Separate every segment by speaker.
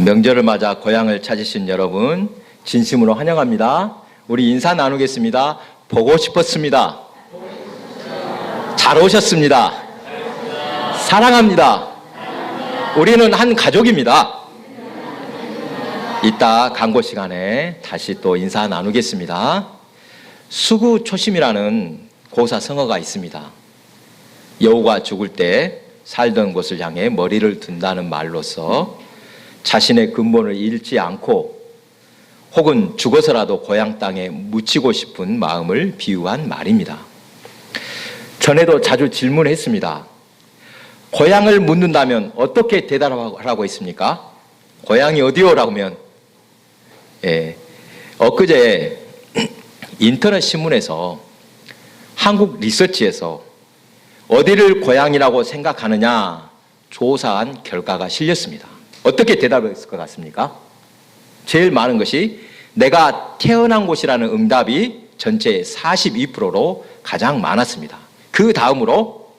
Speaker 1: 명절을 맞아 고향을 찾으신 여러분 진심으로 환영합니다. 우리 인사 나누겠습니다. 보고 싶었습니다. 잘 오셨습니다. 사랑합니다. 우리는 한 가족입니다. 이따 광고 시간에 다시 또 인사 나누겠습니다. 수구초심이라는 고사 성어가 있습니다. 여우가 죽을 때 살던 곳을 향해 머리를 든다는 말로서 자신의 근본을 잃지 않고 혹은 죽어서라도 고향 땅에 묻히고 싶은 마음을 비유한 말입니다. 전에도 자주 질문했습니다. 고향을 묻는다면 어떻게 대답하라고 했습니까? 고향이 어디요? 라고 하면 엊그제 인터넷 신문에서 한국 리서치에서 어디를 고향이라고 생각하느냐 조사한 결과가 실렸습니다. 어떻게 대답했을 것 같습니까? 제일 많은 것이 내가 태어난 곳이라는 응답이 전체 42%로 가장 많았습니다. 그 다음으로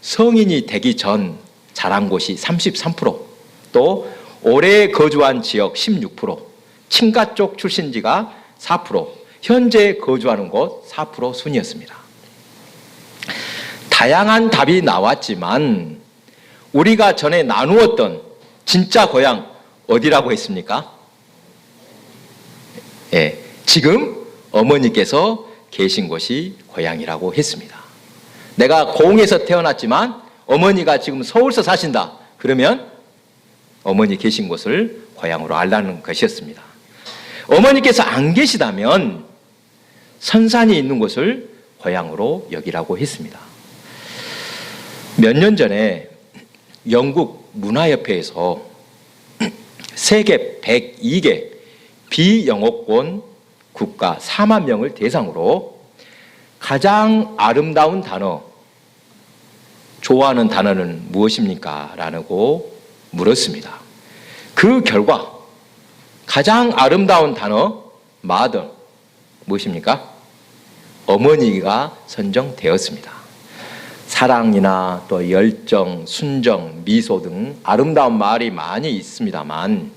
Speaker 1: 성인이 되기 전 자란 곳이 33%, 또 오래 거주한 지역 16%, 친가 쪽 출신지가 4%, 현재 거주하는 곳 4% 순이었습니다. 다양한 답이 나왔지만 우리가 전에 나누었던 진짜 고향 어디라고 했습니까? 지금 어머니께서 계신 곳이 고향이라고 했습니다. 내가 고흥에서 태어났지만 어머니가 지금 서울서 사신다. 그러면 어머니 계신 곳을 고향으로 알라는 것이었습니다. 어머니께서 안 계시다면 선산이 있는 곳을 고향으로 여기라고 했습니다. 몇 년 전에 영국 문화협회에서 세계 102개 비영어권 국가 4만 명을 대상으로 가장 아름다운 단어, 좋아하는 단어는 무엇입니까? 라고 물었습니다. 그 결과 가장 아름다운 단어, mother, 무엇입니까? 어머니가 선정되었습니다. 사랑이나 또 열정, 순정, 미소 등 아름다운 말이 많이 있습니다만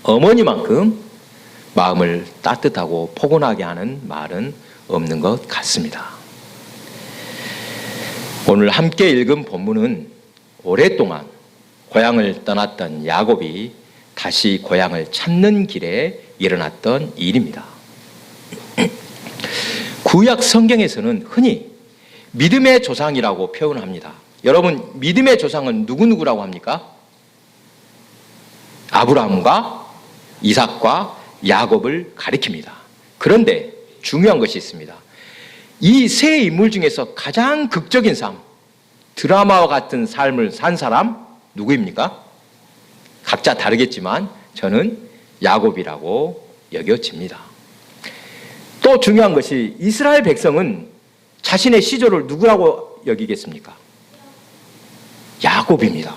Speaker 1: 어머니만큼 마음을 따뜻하고 포근하게 하는 말은 없는 것 같습니다. 오늘 함께 읽은 본문은 오랫동안 고향을 떠났던 야곱이 다시 고향을 찾는 길에 일어났던 일입니다. 구약 성경에서는 흔히 믿음의 조상이라고 표현합니다. 여러분, 믿음의 조상은 누구누구라고 합니까? 아브라함과 이삭과 야곱을 가리킵니다. 그런데 중요한 것이 있습니다. 이 세 인물 중에서 가장 극적인 삶, 드라마와 같은 삶을 산 사람 누구입니까? 각자 다르겠지만 저는 야곱이라고 여겨집니다. 또 중요한 것이 이스라엘 백성은 자신의 시조를 누구라고 여기겠습니까? 야곱입니다.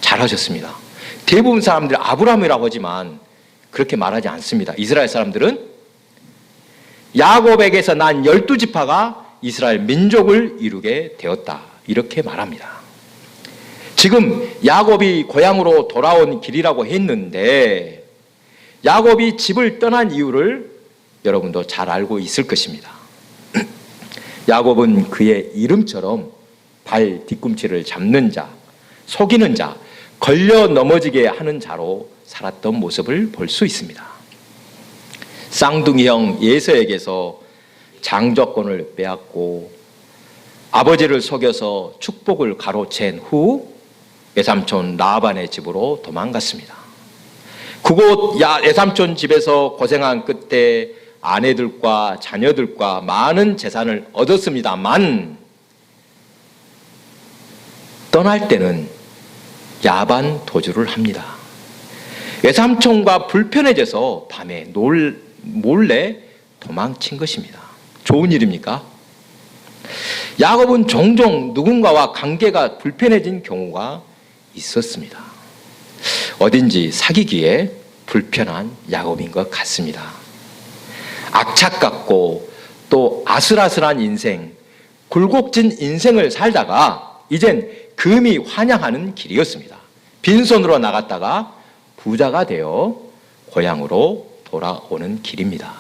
Speaker 1: 잘하셨습니다. 대부분 사람들이 아브라함이라고 하지만 그렇게 말하지 않습니다. 이스라엘 사람들은 야곱에게서 난 12지파가 이스라엘 민족을 이루게 되었다. 이렇게 말합니다. 지금 야곱이 고향으로 돌아온 길이라고 했는데 야곱이 집을 떠난 이유를 여러분도 잘 알고 있을 것입니다. 야곱은 그의 이름처럼 발 뒤꿈치를 잡는 자, 속이는 자, 걸려 넘어지게 하는 자로 살았던 모습을 볼 수 있습니다. 쌍둥이 형 예서에게서 장조건을 빼앗고 아버지를 속여서 축복을 가로챈 후 외삼촌 라반의 집으로 도망갔습니다. 그곳 외삼촌 집에서 고생한 끝에 아내들과 자녀들과 많은 재산을 얻었습니다만 떠날 때는 야반 도주를 합니다. 외삼촌과 불편해져서 밤에 몰래 도망친 것입니다. 좋은 일입니까? 야곱은 종종 누군가와 관계가 불편해진 경우가 있었습니다. 어딘지 사귀기에 불편한 야곱인 것 같습니다. 악착같고 또 아슬아슬한 인생, 굴곡진 인생을 살다가 이젠 금이 환영하는 길이었습니다. 빈손으로 나갔다가 부자가 되어 고향으로 돌아오는 길입니다.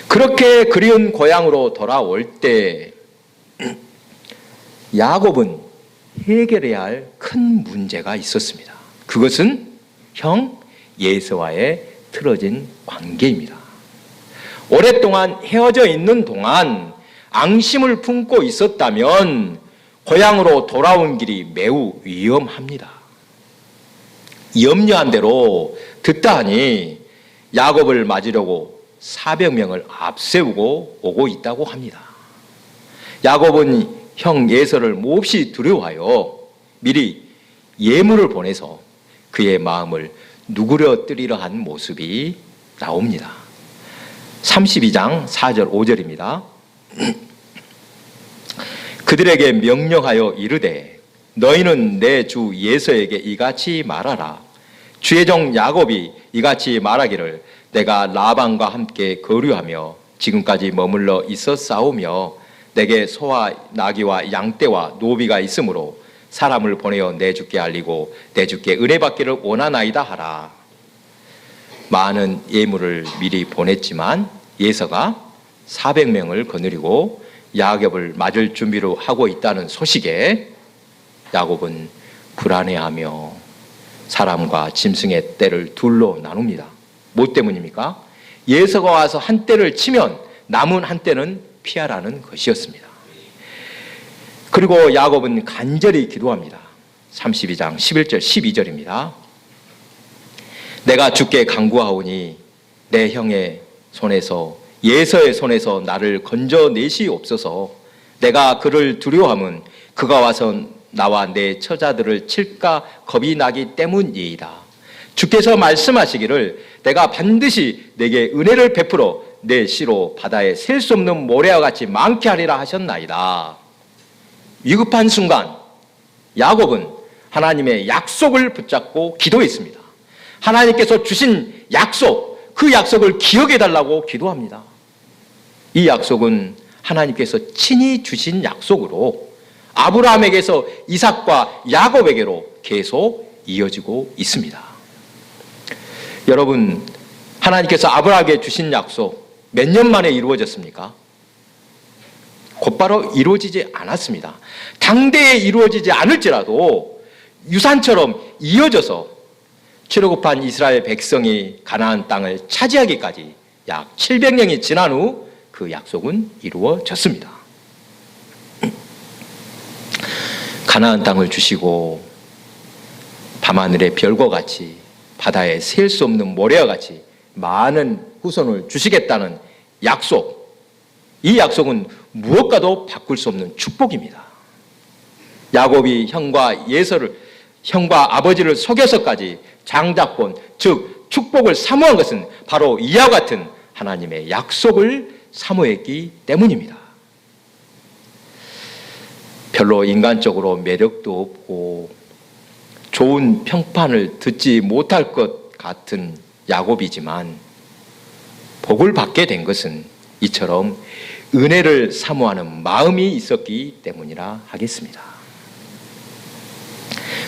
Speaker 1: 그렇게 그리운 고향으로 돌아올 때 야곱은 해결해야 할 큰 문제가 있었습니다. 그것은 형 에서와의 틀어진 관계입니다. 오랫동안 헤어져 있는 동안 앙심을 품고 있었다면 고향으로 돌아온 길이 매우 위험합니다. 염려한 대로 듣다 하니 야곱을 맞으려고 400명을 앞세우고 오고 있다고 합니다. 야곱은 형 에서를 몹시 두려워하여 미리 예물을 보내서 그의 마음을 누그러뜨리려 한 모습이 나옵니다. 32장 4절 5절입니다. 그들에게 명령하여 이르되 너희는 내 주 에서에게 이같이 말하라. 주의 종 야곱이 이같이 말하기를 내가 라반과 함께 거류하며 지금까지 머물러 있었사오며 내게 소와 나귀와 양떼와 노비가 있으므로 사람을 보내어 내 주께 알리고 내 주께 은혜 받기를 원하나이다 하라. 많은 예물을 미리 보냈지만 에서가 400명을 거느리고 야곱을 맞을 준비로 하고 있다는 소식에 야곱은 불안해하며 사람과 짐승의 떼를 둘로 나눕니다. 뭐 때문입니까? 에서가 와서 한 떼를 치면 남은 한 떼는 피하라는 것이었습니다. 그리고 야곱은 간절히 기도합니다. 32장 11절 12절입니다. 내가 주께 간구하오니 내 형의 손에서 에서의 손에서 나를 건져내시옵소서. 내가 그를 두려워함은 그가 와서 나와 내 처자들을 칠까 겁이 나기 때문이이다. 주께서 말씀하시기를 내가 반드시 내게 은혜를 베풀어 내 씨로 바다에 셀 수 없는 모래와 같이 많게 하리라 하셨나이다. 위급한 순간 야곱은 하나님의 약속을 붙잡고 기도했습니다. 하나님께서 주신 약속, 그 약속을 기억해 달라고 기도합니다. 이 약속은 하나님께서 친히 주신 약속으로 아브라함에게서 이삭과 야곱에게로 계속 이어지고 있습니다. 여러분, 하나님께서 아브라함에게 주신 약속 몇 년 만에 이루어졌습니까? 곧바로 이루어지지 않았습니다. 당대에 이루어지지 않을지라도 유산처럼 이어져서 출애굽한 이스라엘 백성이 가나안 땅을 차지하기까지 약 700년이 지난 후 그 약속은 이루어졌습니다. 가나안 땅을 주시고 밤하늘의 별과 같이 바다에 셀 수 없는 모래와 같이 많은 후손을 주시겠다는 약속, 이 약속은 무엇과도 바꿀 수 없는 축복입니다. 야곱이 형과 아버지를 속여서까지 장자권, 즉 축복을 사모한 것은 바로 이와 같은 하나님의 약속을 사모했기 때문입니다. 별로 인간적으로 매력도 없고 좋은 평판을 듣지 못할 것 같은 야곱이지만 복을 받게 된 것은 이처럼 은혜를 사모하는 마음이 있었기 때문이라 하겠습니다.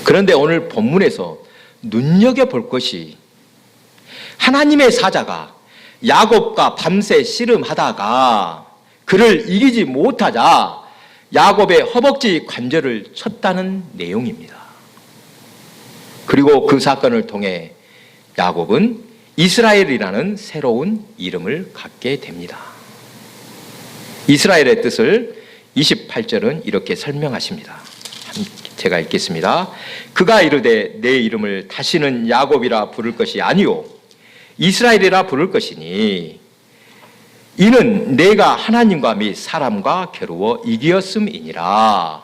Speaker 1: 그런데 오늘 본문에서 눈여겨볼 것이 하나님의 사자가 야곱과 밤새 씨름하다가 그를 이기지 못하자 야곱의 허벅지 관절을 쳤다는 내용입니다. 그리고 그 사건을 통해 야곱은 이스라엘이라는 새로운 이름을 갖게 됩니다. 이스라엘의 뜻을 28절은 이렇게 설명하십니다. 제가 읽겠습니다. 그가 이르되 내 이름을 다시는 야곱이라 부를 것이 아니요 이스라엘이라 부를 것이니 이는 내가 하나님과 및 사람과 겨루어 이기었음이니라.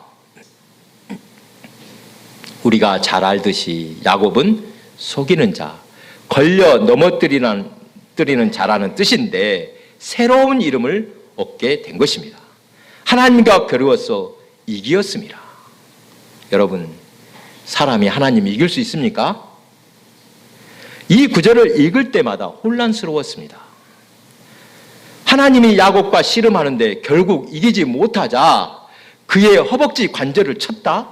Speaker 1: 우리가 잘 알듯이 야곱은 속이는 자, 걸려 넘어뜨리는 자라는 뜻인데 새로운 이름을 얻게 된 것입니다. 하나님과 겨루어서 이기었음이라. 여러분, 사람이 하나님 이길 수 있습니까? 이 구절을 읽을 때마다 혼란스러웠습니다. 하나님이 야곱과 씨름하는데 결국 이기지 못하자 그의 허벅지 관절을 쳤다?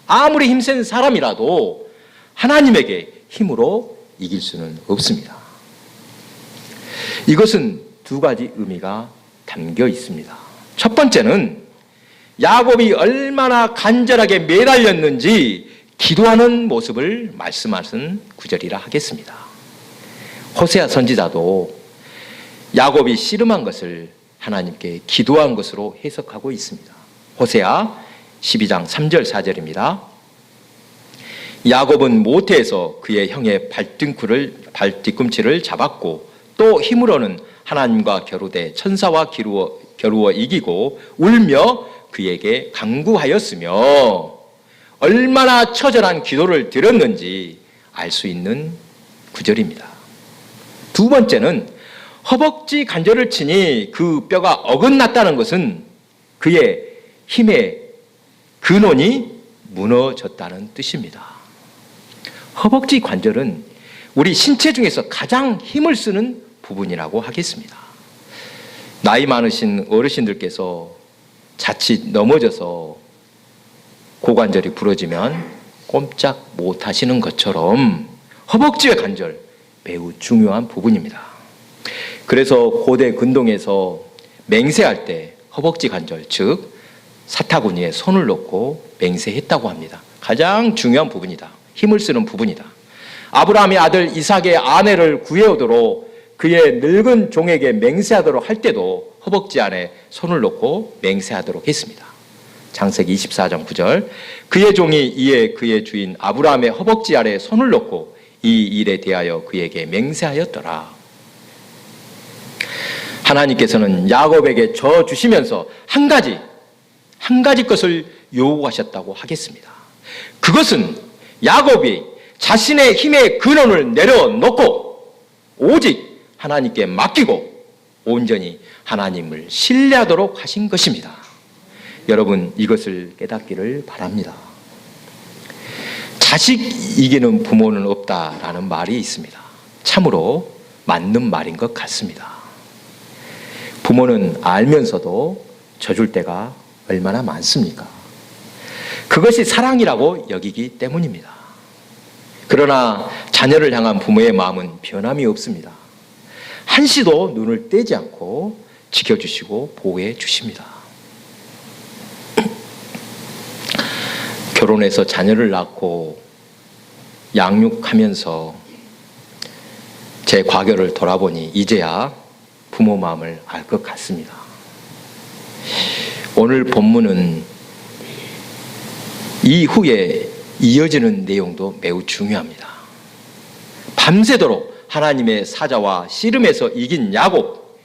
Speaker 1: 아무리 힘센 사람이라도 하나님에게 힘으로 이길 수는 없습니다. 이것은 두 가지 의미가 담겨 있습니다. 첫 번째는 야곱이 얼마나 간절하게 매달렸는지 기도하는 모습을 말씀하신 구절이라 하겠습니다. 호세아 선지자도 야곱이 씨름한 것을 하나님께 기도한 것으로 해석하고 있습니다. 호세아 12장 3절 4절입니다. 야곱은 모태에서 그의 형의 발뒤꿈치를 잡았고 또 힘으로는 하나님과 겨루되 천사와 겨루어 이기고 울며 그에게 간구하였으며 얼마나 처절한 기도를 드렸는지 알 수 있는 구절입니다. 두 번째는 허벅지 관절을 치니 그 뼈가 어긋났다는 것은 그의 힘의 근원이 무너졌다는 뜻입니다. 허벅지 관절은 우리 신체 중에서 가장 힘을 쓰는 부분이라고 하겠습니다. 나이 많으신 어르신들께서 자칫 넘어져서 고관절이 부러지면 꼼짝 못 하시는 것처럼 허벅지의 관절 매우 중요한 부분입니다. 그래서 고대 근동에서 맹세할 때 허벅지 관절, 즉 사타구니에 손을 놓고 맹세했다고 합니다. 가장 중요한 부분이다. 힘을 쓰는 부분이다. 아브라함의 아들 이삭의 아내를 구해오도록 그의 늙은 종에게 맹세하도록 할 때도 허벅지 안에 손을 놓고 맹세하도록 했습니다. 창세기 24장 9절 그의 종이 이에 그의 주인 아브라함의 허벅지 아래에 손을 놓고 이 일에 대하여 그에게 맹세하였더라. 하나님께서는 야곱에게 져 주시면서 한 가지 것을 요구하셨다고 하겠습니다. 그것은 야곱이 자신의 힘의 근원을 내려놓고 오직 하나님께 맡기고 온전히 하나님을 신뢰하도록 하신 것입니다. 여러분, 이것을 깨닫기를 바랍니다. 자식 이기는 부모는 없다라는 말이 있습니다. 참으로 맞는 말인 것 같습니다. 부모는 알면서도 져줄 때가 얼마나 많습니까? 그것이 사랑이라고 여기기 때문입니다. 그러나 자녀를 향한 부모의 마음은 변함이 없습니다. 한시도 눈을 떼지 않고 지켜주시고 보호해 주십니다. 결혼해서 자녀를 낳고 양육하면서 제 과거를 돌아보니 이제야 부모 마음을 알 것 같습니다. 오늘 본문은 이후에 이어지는 내용도 매우 중요합니다. 밤새도록 하나님의 사자와 씨름에서 이긴 야곱,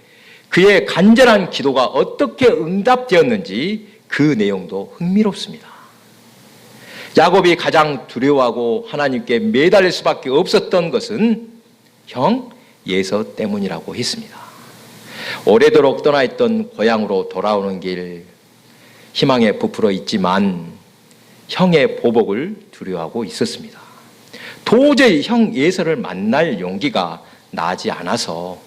Speaker 1: 그의 간절한 기도가 어떻게 응답되었는지 그 내용도 흥미롭습니다. 야곱이 가장 두려워하고 하나님께 매달릴 수밖에 없었던 것은 형 예서 때문이라고 했습니다. 오래도록 떠나 있던 고향으로 돌아오는 길 희망에 부풀어 있지만 형의 보복을 두려워하고 있었습니다. 도저히 형 예서를 만날 용기가 나지 않아서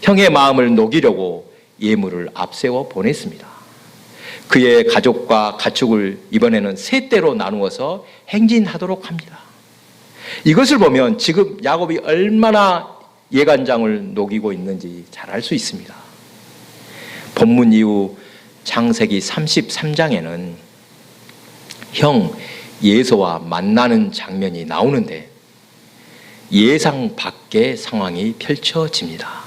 Speaker 1: 형의 마음을 녹이려고 예물을 앞세워 보냈습니다. 그의 가족과 가축을 이번에는 세 떼로 나누어서 행진하도록 합니다. 이것을 보면 지금 야곱이 얼마나 예간장을 녹이고 있는지 잘 알 수 있습니다. 본문 이후 창세기 33장에는 형 예서와 만나는 장면이 나오는데 예상 밖의 상황이 펼쳐집니다.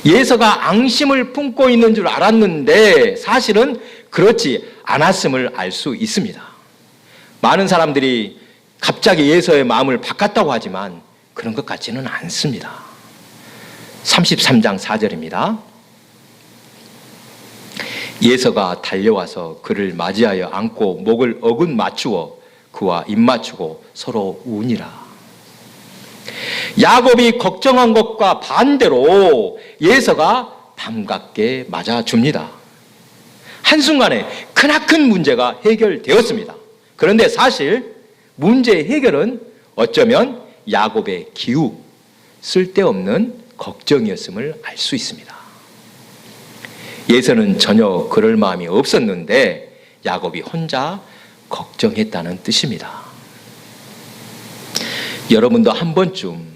Speaker 1: 예서가 앙심을 품고 있는 줄 알았는데 사실은 그렇지 않았음을 알 수 있습니다. 많은 사람들이 갑자기 예서의 마음을 바꿨다고 하지만 그런 것 같지는 않습니다. 33장 4절입니다. 예서가 달려와서 그를 맞이하여 안고 목을 어긋 맞추어 그와 입 맞추고 서로 우니라. 야곱이 걱정한 것과 반대로 예서가 반갑게 맞아줍니다. 한순간에 크나큰 문제가 해결되었습니다. 그런데 사실 문제의 해결은 어쩌면 야곱의 기우, 쓸데없는 걱정이었음을 알 수 있습니다. 예서는 전혀 그럴 마음이 없었는데 야곱이 혼자 걱정했다는 뜻입니다. 여러분도 한 번쯤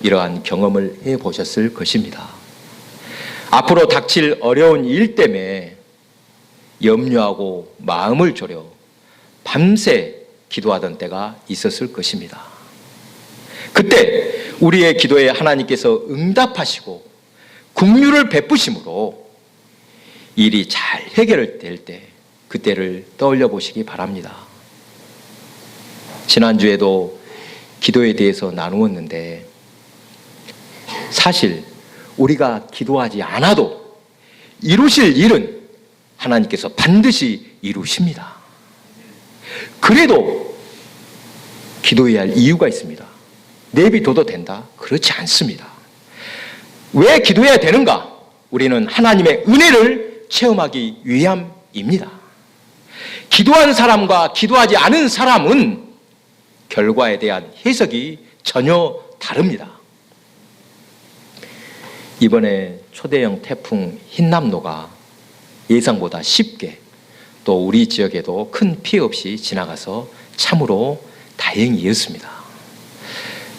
Speaker 1: 이러한 경험을 해보셨을 것입니다. 앞으로 닥칠 어려운 일 때문에 염려하고 마음을 졸여 밤새 기도하던 때가 있었을 것입니다. 그때 우리의 기도에 하나님께서 응답하시고 긍휼을 베푸심으로 일이 잘 해결될 때 그때를 떠올려 보시기 바랍니다. 지난주에도 기도에 대해서 나누었는데 사실 우리가 기도하지 않아도 이루실 일은 하나님께서 반드시 이루십니다. 그래도 기도해야 할 이유가 있습니다. 내비둬도 된다? 그렇지 않습니다. 왜 기도해야 되는가? 우리는 하나님의 은혜를 체험하기 위함입니다. 기도한 사람과 기도하지 않은 사람은 결과에 대한 해석이 전혀 다릅니다. 이번에 초대형 태풍 흰남노가 예상보다 쉽게 또 우리 지역에도 큰 피해 없이 지나가서 참으로 다행이었습니다.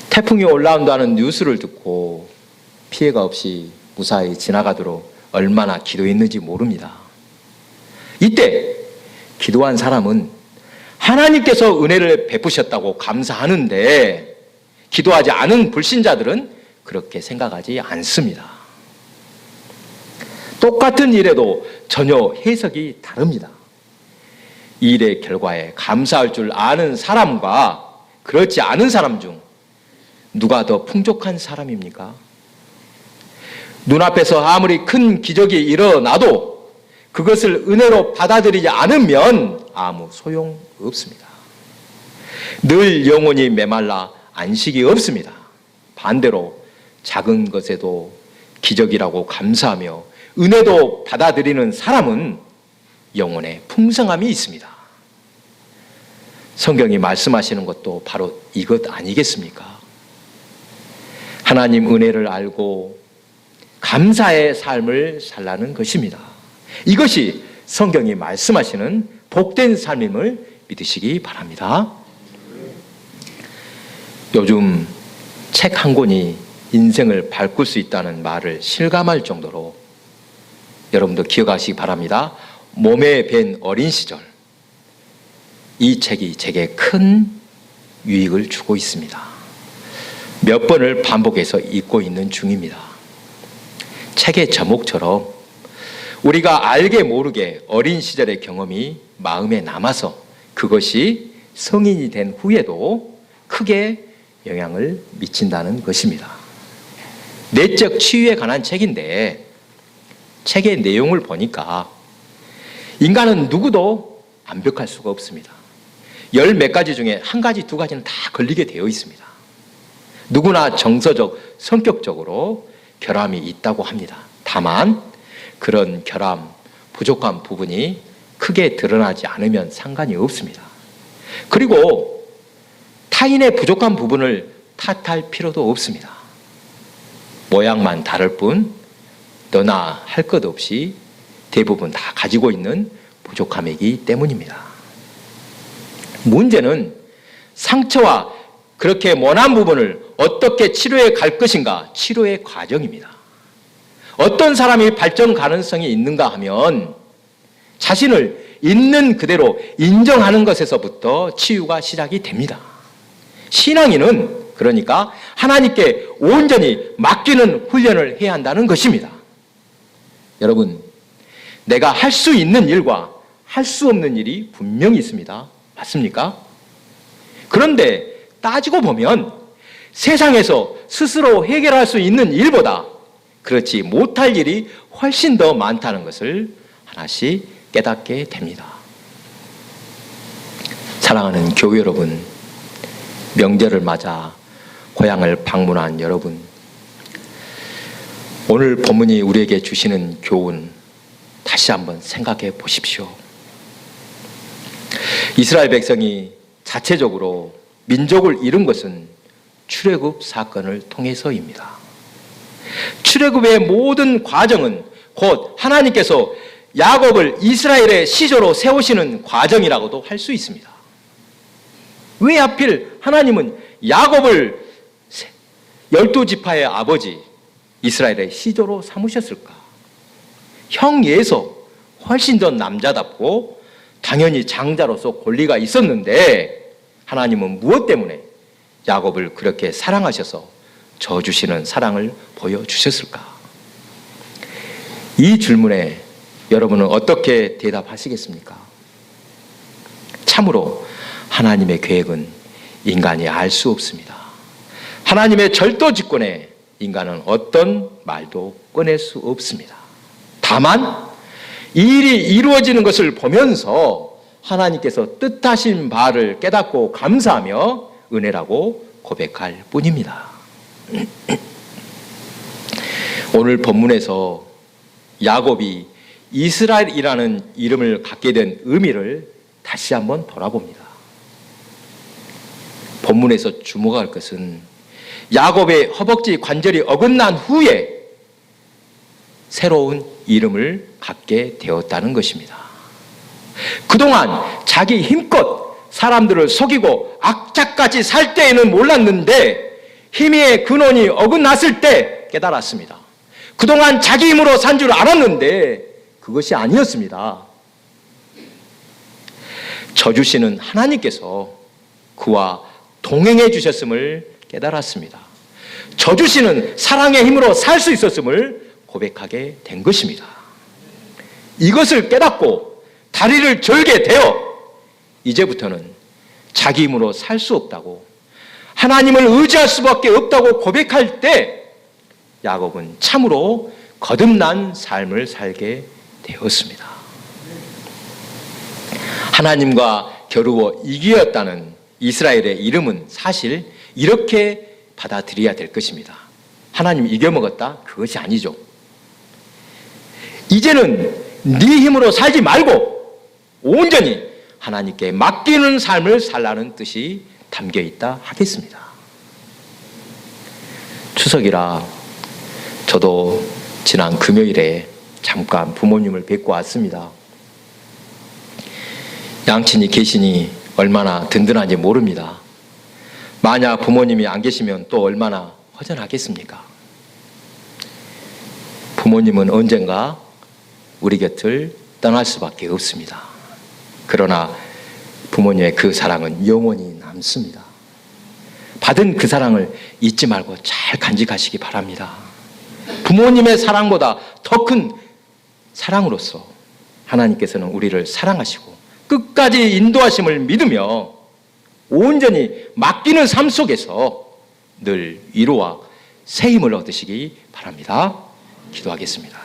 Speaker 1: 태풍이 올라온다는 뉴스를 듣고 피해가 없이 무사히 지나가도록 얼마나 기도했는지 모릅니다. 이때 기도한 사람은 하나님께서 은혜를 베푸셨다고 감사하는데 기도하지 않은 불신자들은 그렇게 생각하지 않습니다. 똑같은 일에도 전혀 해석이 다릅니다. 이 일의 결과에 감사할 줄 아는 사람과 그렇지 않은 사람 중 누가 더 풍족한 사람입니까? 눈앞에서 아무리 큰 기적이 일어나도 그것을 은혜로 받아들이지 않으면 아무 소용없습니다. 늘 영혼이 메말라 안식이 없습니다. 반대로 작은 것에도 기적이라고 감사하며 은혜도 받아들이는 사람은 영혼에 풍성함이 있습니다. 성경이 말씀하시는 것도 바로 이것 아니겠습니까? 하나님 은혜를 알고 감사의 삶을 살라는 것입니다. 이것이 성경이 말씀하시는 복된 삶임을 믿으시기 바랍니다. 요즘 책 한 권이 인생을 바꿀 수 있다는 말을 실감할 정도로 여러분도 기억하시기 바랍니다. 몸에 밴 어린 시절, 이 책이 제게 큰 유익을 주고 있습니다. 몇 번을 반복해서 읽고 있는 중입니다. 책의 제목처럼 우리가 알게 모르게 어린 시절의 경험이 마음에 남아서 그것이 성인이 된 후에도 크게 영향을 미친다는 것입니다. 내적 치유에 관한 책인데 책의 내용을 보니까 인간은 누구도 완벽할 수가 없습니다. 열 몇 가지 중에 한 가지, 두 가지는 다 걸리게 되어 있습니다. 누구나 정서적, 성격적으로 결함이 있다고 합니다. 다만 그런 결함, 부족한 부분이 크게 드러나지 않으면 상관이 없습니다. 그리고 타인의 부족한 부분을 탓할 필요도 없습니다. 모양만 다를 뿐 너나 할 것 없이 대부분 다 가지고 있는 부족함이기 때문입니다. 문제는 상처와 그렇게 모난 부분을 어떻게 치료해 갈 것인가, 치료의 과정입니다. 어떤 사람이 발전 가능성이 있는가 하면 자신을 있는 그대로 인정하는 것에서부터 치유가 시작이 됩니다. 신앙인은 그러니까 하나님께 온전히 맡기는 훈련을 해야 한다는 것입니다. 여러분, 내가 할 수 있는 일과 할 수 없는 일이 분명히 있습니다. 맞습니까? 그런데 따지고 보면 세상에서 스스로 해결할 수 있는 일보다 그렇지 못할 일이 훨씬 더 많다는 것을 하나씩 깨닫게 됩니다. 사랑하는 교회 여러분, 명절을 맞아 고향을 방문한 여러분, 오늘 본문이 우리에게 주시는 교훈 다시 한번 생각해 보십시오. 이스라엘 백성이 자체적으로 민족을 잃은 것은 출애굽 사건을 통해서입니다. 출애굽의 모든 과정은 곧 하나님께서 야곱을 이스라엘의 시조로 세우시는 과정이라고도 할 수 있습니다. 왜 하필 하나님은 야곱을 12지파의 아버지 이스라엘의 시조로 삼으셨을까? 형 예서 훨씬 더 남자답고 당연히 장자로서 권리가 있었는데 하나님은 무엇 때문에 야곱을 그렇게 사랑하셔서 져주시는 사랑을 보여주셨을까? 이 질문에 여러분은 어떻게 대답하시겠습니까? 참으로 하나님의 계획은 인간이 알 수 없습니다. 하나님의 절도직권에 인간은 어떤 말도 꺼낼 수 없습니다. 다만 이 일이 이루어지는 것을 보면서 하나님께서 뜻하신 바를 깨닫고 감사하며 은혜라고 고백할 뿐입니다. 오늘 본문에서 야곱이 이스라엘이라는 이름을 갖게 된 의미를 다시 한번 돌아봅니다. 본문에서 주목할 것은 야곱의 허벅지 관절이 어긋난 후에 새로운 이름을 갖게 되었다는 것입니다. 그동안 자기 힘껏 사람들을 속이고 악착같이 살 때에는 몰랐는데 힘의 근원이 어긋났을 때 깨달았습니다. 그동안 자기 힘으로 산 줄 알았는데 그것이 아니었습니다. 저주시는 하나님께서 그와 동행해 주셨음을 깨달았습니다. 저주시는 사랑의 힘으로 살 수 있었음을 고백하게 된 것입니다. 이것을 깨닫고 다리를 절게 되어 이제부터는 자기 힘으로 살 수 없다고 하나님을 의지할 수밖에 없다고 고백할 때 야곱은 참으로 거듭난 삶을 살게 되었습니다. 하나님과 겨루어 이기었다는 이스라엘의 이름은 사실 이렇게 받아들여야 될 것입니다. 하나님 이겨먹었다? 그것이 아니죠. 이제는 네 힘으로 살지 말고 온전히 하나님께 맡기는 삶을 살라는 뜻이 담겨 있다 하겠습니다. 추석이라 저도 지난 금요일에 잠깐 부모님을 뵙고 왔습니다. 양친이 계시니 얼마나 든든한지 모릅니다. 만약 부모님이 안 계시면 또 얼마나 허전하겠습니까? 부모님은 언젠가 우리 곁을 떠날 수밖에 없습니다. 그러나 부모님의 그 사랑은 영원히 남습니다. 받은 그 사랑을 잊지 말고 잘 간직하시기 바랍니다. 부모님의 사랑보다 더 큰 사랑으로서 하나님께서는 우리를 사랑하시고 끝까지 인도하심을 믿으며 온전히 맡기는 삶 속에서 늘 위로와 새 힘을 얻으시기 바랍니다. 기도하겠습니다.